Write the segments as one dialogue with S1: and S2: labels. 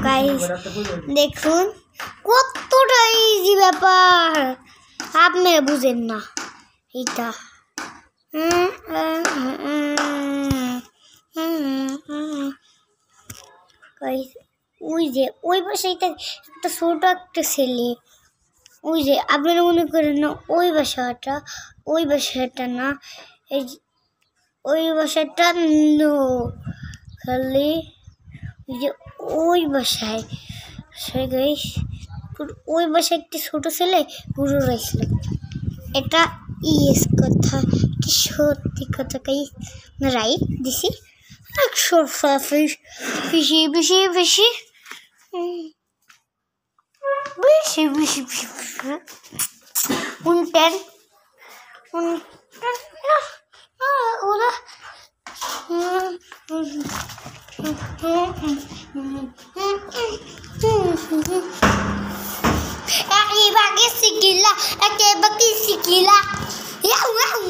S1: Guys দেখুন কতটা easy ব্যাপার, আপনারা বুঝেন না এটা। ওই যে ওই বাসাটা একটা ছোট একটা ছেলে, ওই যে আপনারা মনে করেন না ওই বাসাটা না, এই ওই বাসাটা নো, খালি ওই যে ওই বাসায় গাইস ওই বাসায় একটি ছোট ছেলে ঘুরে রয়েছিল। এটা ইয়েস কথা কি সত্যি কথা গাইস, রাইট দিছি 100 বেশি বেশি বেশি বেশি বেশি বেশি 110 ওরা bagi sikila, bagi sikila. Ya wow.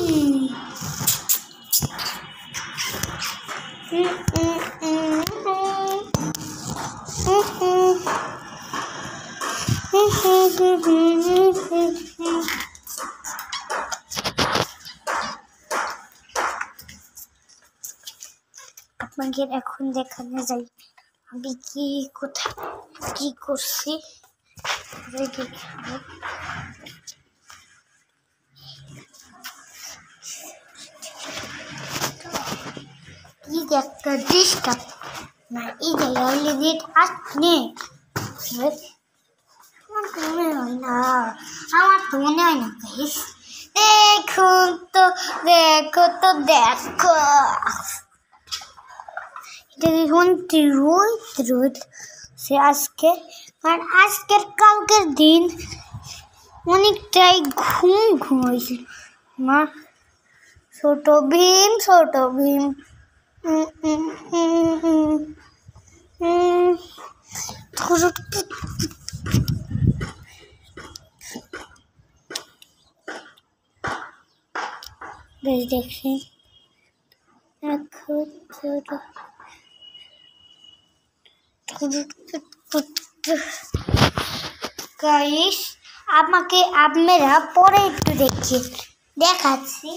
S1: আপনাদের এখন দেখানো যাই আমি কি কোথায় কি করছি। একটা ডিস্টার্ব না এই জায়গায় আসনে আমার তো মনে হয় না দেখুন তো দেখো এটা দেখুন রোদ সে আজকে আর আজকের কালকের দিন অনেকটাই ঘুমাইছিল না ছোট ভীম দেখছি গাইস আমাকে আপনারা পরে একটু দেখাচ্ছি।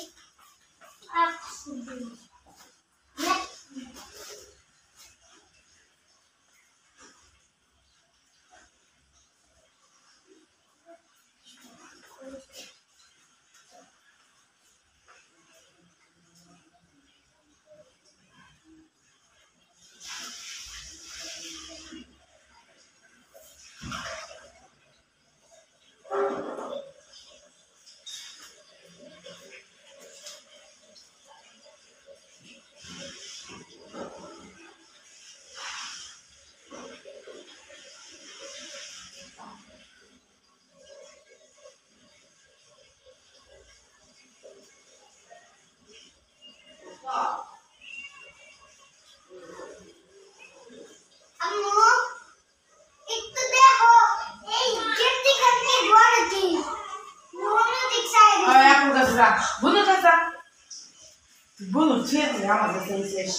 S2: Bunu çiğ ama da sen seç.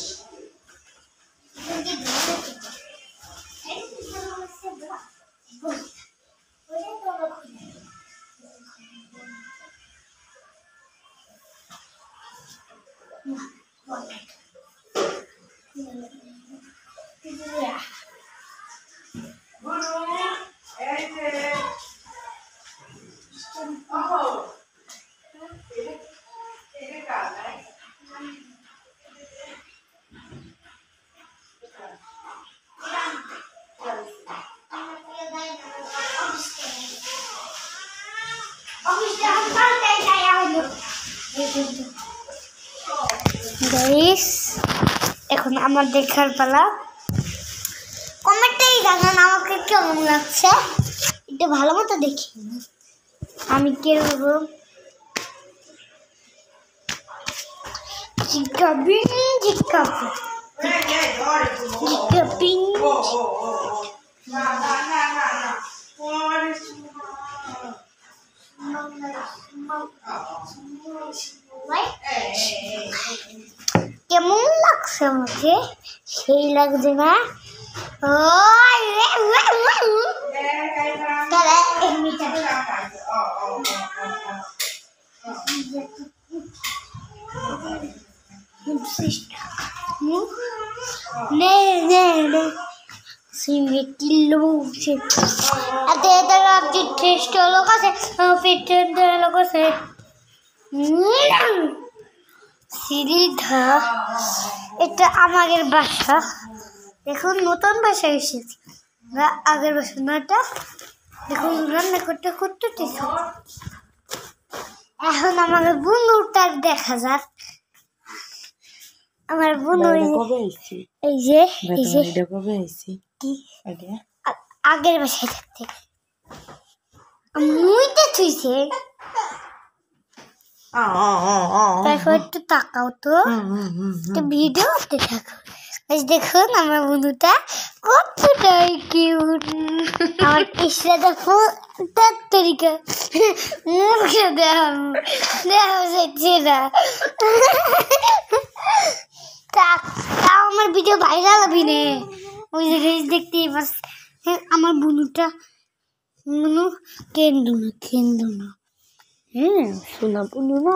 S1: Guys এখন আমার দেখার পালা, কমেন্টেই জানান আমাকে কেমন লাগছে, এটা ভালো মতো দেখি আমি কিরকম কেমন লাগছে আমাকে সেই লাগছে না এটা আমাদের বাসা এখন নতুন বাসা এসেছি আগের বাসা না এটা দেখুন রান্না করতে করতে এখন আমাদের বন্ধুটার দেখা যাক আমার বন্ধু এই যে আগের বাসায় থাকতে মুইতে থুইছে তারপর একটু তাকাও তো একটু ভিডিও করতে থাকো দেখুন আমার বন্ধুটা কতটাই কিউট আমার ইসরা দেখো তার তরিকা মুখে দেখা যাচ্ছে না তাও আমার ভিডিও ভাইরাল হবে না ওই জায়গায় দেখতেই পাস আমার বন্ধুটা কেন্দু না শোনা বন্ধু না